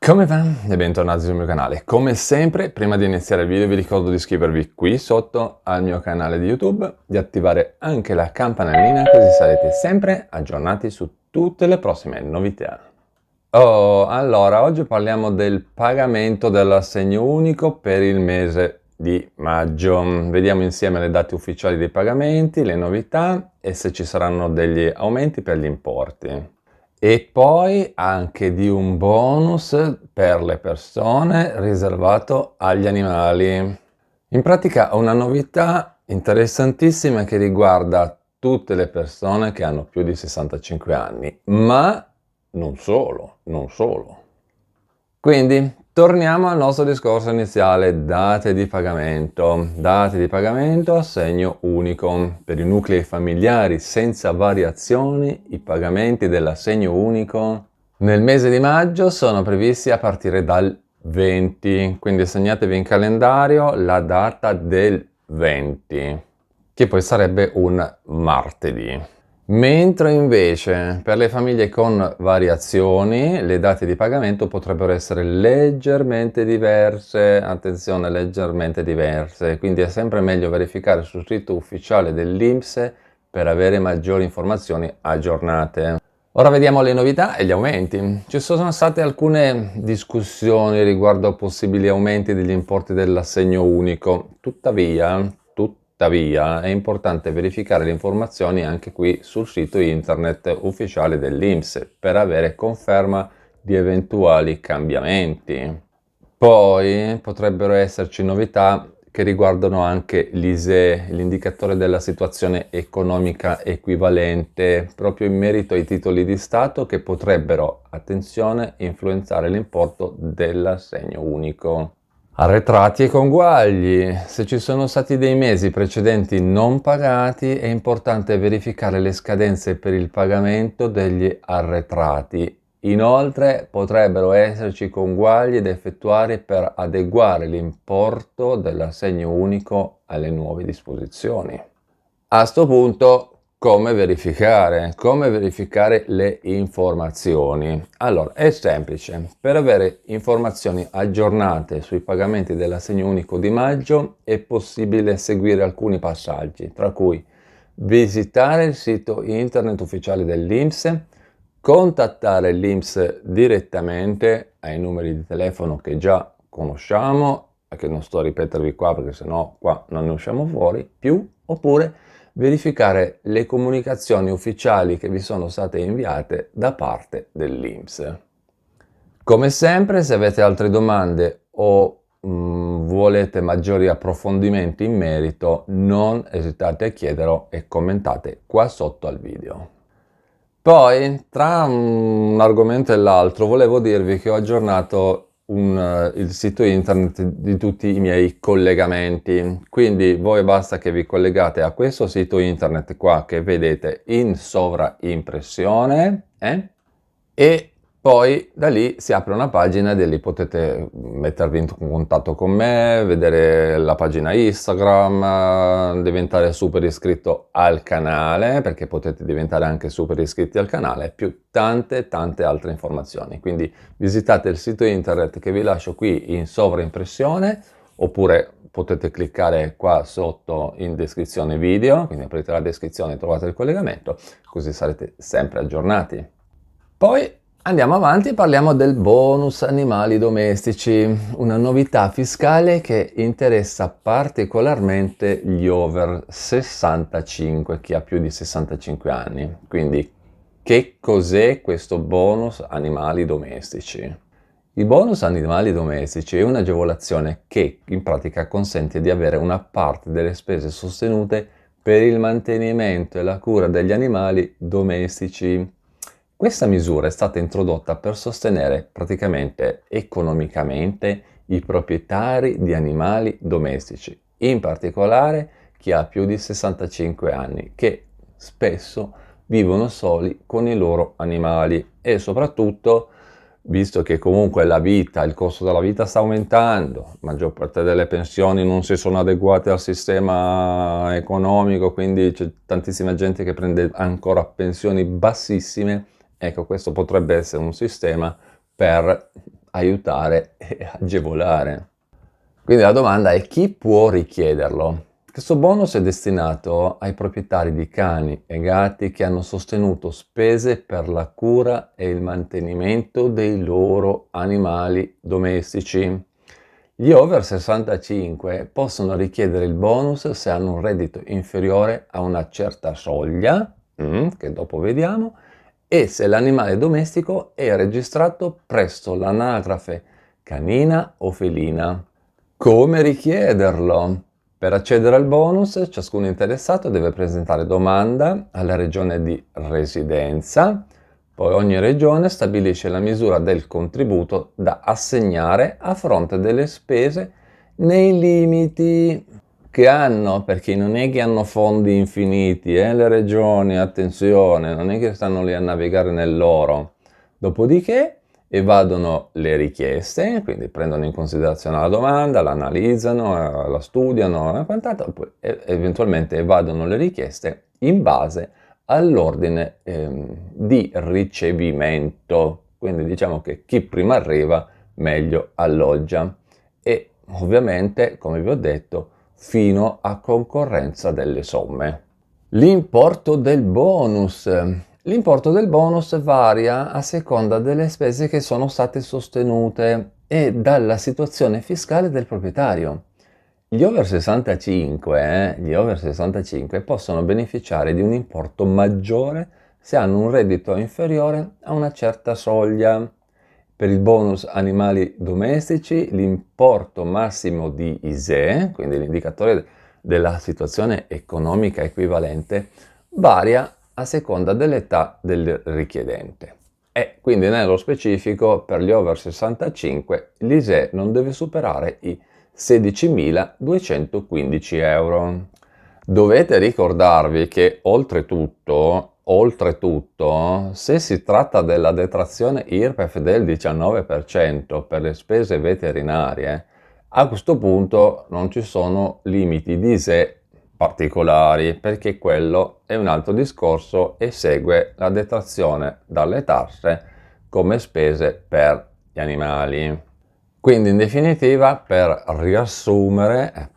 Come va? E bentornati sul mio canale. Come sempre, prima di iniziare il video vi ricordo di iscrivervi qui sotto al mio canale di YouTube, di attivare anche la campanellina così sarete sempre aggiornati su tutte le prossime novità. Allora, oggi parliamo del pagamento dell'assegno unico per il mese di maggio. Vediamo insieme le date ufficiali dei pagamenti, le novità e se ci saranno degli aumenti per gli importi. E poi anche di un bonus per le persone riservato agli animali. In pratica una novità interessantissima che riguarda tutte le persone che hanno più di 65 anni, ma non solo. Quindi torniamo al nostro discorso iniziale, date di pagamento, assegno unico. Per i nuclei familiari senza variazioni, i pagamenti dell'assegno unico nel mese di maggio sono previsti a partire dal 20, quindi segnatevi in calendario la data del 20, che poi sarebbe un martedì. Mentre invece per le famiglie con variazioni le date di pagamento potrebbero essere leggermente diverse, attenzione, leggermente diverse, quindi è sempre meglio verificare sul sito ufficiale dell'INPS per avere maggiori informazioni aggiornate. Ora vediamo le novità e gli aumenti. Ci sono state alcune discussioni riguardo a possibili aumenti degli importi dell'assegno unico, tuttavia è importante verificare le informazioni anche qui sul sito internet ufficiale dell'INPS per avere conferma di eventuali cambiamenti. Poi potrebbero esserci novità che riguardano anche l'ISEE, l'indicatore della situazione economica equivalente, proprio in merito ai titoli di Stato che potrebbero, attenzione, influenzare l'importo dell'assegno unico. Arretrati e conguagli. Se ci sono stati dei mesi precedenti non pagati, è importante verificare le scadenze per il pagamento degli arretrati. Inoltre potrebbero esserci conguagli da effettuare per adeguare l'importo dell'assegno unico alle nuove disposizioni. A sto punto, come verificare le informazioni? Allora, è semplice. Per avere informazioni aggiornate sui pagamenti dell'assegno unico di maggio è possibile seguire alcuni passaggi, tra cui visitare il sito internet ufficiale dell'INPS, contattare l'INPS direttamente ai numeri di telefono che già conosciamo e che non sto a ripetervi qua perché sennò qua non ne usciamo fuori più, oppure verificare le comunicazioni ufficiali che vi sono state inviate da parte dell'INPS. Come sempre, se avete altre domande o volete maggiori approfondimenti in merito, non esitate a chiederlo e commentate qua sotto al video. Poi, tra un argomento e l'altro, volevo dirvi che ho aggiornato il sito internet di tutti i miei collegamenti. Quindi voi basta che vi collegate a questo sito internet qua che vedete in sovraimpressione e poi da lì si apre una pagina e da lì potete mettervi in contatto con me, vedere la pagina Instagram, diventare super iscritto al canale, perché potete diventare anche super iscritti al canale, più tante altre informazioni. Quindi visitate il sito internet che vi lascio qui in sovraimpressione, oppure potete cliccare qua sotto in descrizione video, quindi aprite la descrizione e trovate il collegamento, così sarete sempre aggiornati. Poi andiamo avanti e parliamo del bonus animali domestici, una novità fiscale che interessa particolarmente gli over 65, chi ha più di 65 anni. Quindi che cos'è questo bonus animali domestici? Il bonus animali domestici è un'agevolazione che in pratica consente di avere una parte delle spese sostenute per il mantenimento e la cura degli animali domestici. Questa misura è stata introdotta per sostenere praticamente economicamente i proprietari di animali domestici, in particolare chi ha più di 65 anni, che spesso vivono soli con i loro animali e soprattutto, visto che comunque il costo della vita sta aumentando, la maggior parte delle pensioni non si sono adeguate al sistema economico, quindi c'è tantissima gente che prende ancora pensioni bassissime. Ecco, questo potrebbe essere un sistema per aiutare e agevolare. Quindi la domanda è: chi può richiederlo? Questo bonus è destinato ai proprietari di cani e gatti che hanno sostenuto spese per la cura e il mantenimento dei loro animali domestici. Gli over 65 possono richiedere il bonus se hanno un reddito inferiore a una certa soglia, che dopo vediamo, e se l'animale domestico è registrato presso l'anagrafe canina o felina. Come richiederlo? Per accedere al bonus, ciascun interessato deve presentare domanda alla regione di residenza, poi ogni regione stabilisce la misura del contributo da assegnare a fronte delle spese nei limiti che hanno, perché non è che hanno fondi infiniti, le regioni, attenzione, non è che stanno lì a navigare nell'oro. Dopodiché evadono le richieste, quindi prendono in considerazione la domanda, la analizzano, la studiano e quant'altro, poi eventualmente evadono le richieste in base all'ordine di ricevimento. Quindi diciamo che chi prima arriva meglio alloggia e ovviamente, come vi ho detto, fino a concorrenza delle somme. L'importo del bonus. L'importo del bonus varia a seconda delle spese che sono state sostenute e dalla situazione fiscale del proprietario. Gli over 65 possono beneficiare di un importo maggiore se hanno un reddito inferiore a una certa soglia. Per il bonus animali domestici l'importo massimo di ISEE, quindi l'indicatore della situazione economica equivalente, varia a seconda dell'età del richiedente. E quindi nello specifico per gli over 65 l'ISEE non deve superare i 16.215 euro. Dovete ricordarvi che oltretutto, se si tratta della detrazione IRPEF del 19% per le spese veterinarie, a questo punto non ci sono limiti di ISEE particolari, perché quello è un altro discorso e segue la detrazione dalle tasse come spese per gli animali. Quindi in definitiva, per riassumere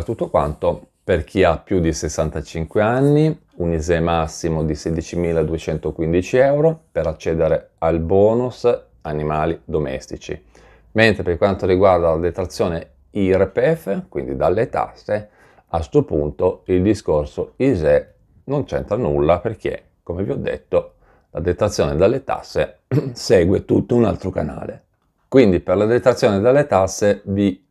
tutto quanto, per chi ha più di 65 anni, un ISEE massimo di 16.215 euro per accedere al bonus animali domestici. Mentre per quanto riguarda la detrazione IRPEF, quindi dalle tasse, a questo punto il discorso ISEE non c'entra nulla perché, come vi ho detto, la detrazione dalle tasse segue tutto un altro canale. Quindi per la detrazione dalle tasse vi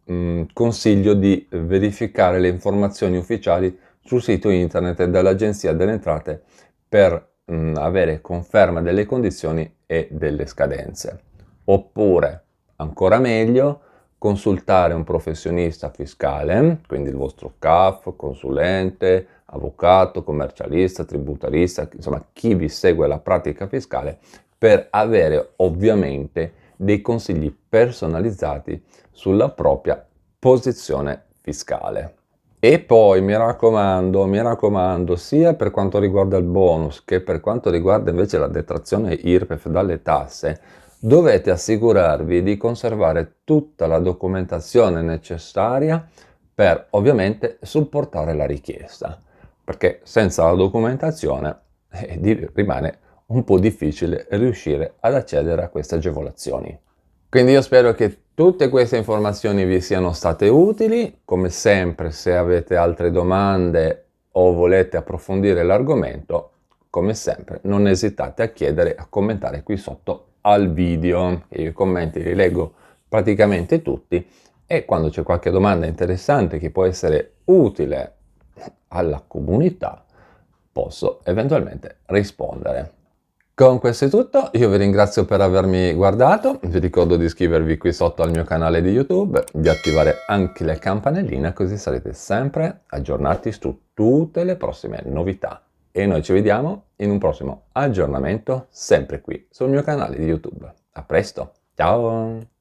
consiglio di verificare le informazioni ufficiali sul sito internet dell'Agenzia delle Entrate per avere conferma delle condizioni e delle scadenze. Oppure, ancora meglio, consultare un professionista fiscale, quindi il vostro CAF, consulente, avvocato, commercialista, tributarista, insomma chi vi segue la pratica fiscale per avere ovviamente dei consigli personalizzati sulla propria posizione fiscale. E poi mi raccomando, sia per quanto riguarda il bonus che per quanto riguarda invece la detrazione IRPEF dalle tasse, dovete assicurarvi di conservare tutta la documentazione necessaria per ovviamente supportare la richiesta, perché senza la documentazione rimane un po' difficile riuscire ad accedere a queste agevolazioni. Quindi io spero che tutte queste informazioni vi siano state utili. Come sempre, se avete altre domande o volete approfondire l'argomento, come sempre non esitate a chiedere, a commentare qui sotto al video. Io i commenti li leggo praticamente tutti e quando c'è qualche domanda interessante che può essere utile alla comunità, posso eventualmente rispondere. Con questo è tutto, io vi ringrazio per avermi guardato, vi ricordo di iscrivervi qui sotto al mio canale di YouTube, di attivare anche la campanellina così sarete sempre aggiornati su tutte le prossime novità. E noi ci vediamo in un prossimo aggiornamento sempre qui sul mio canale di YouTube. A presto, ciao!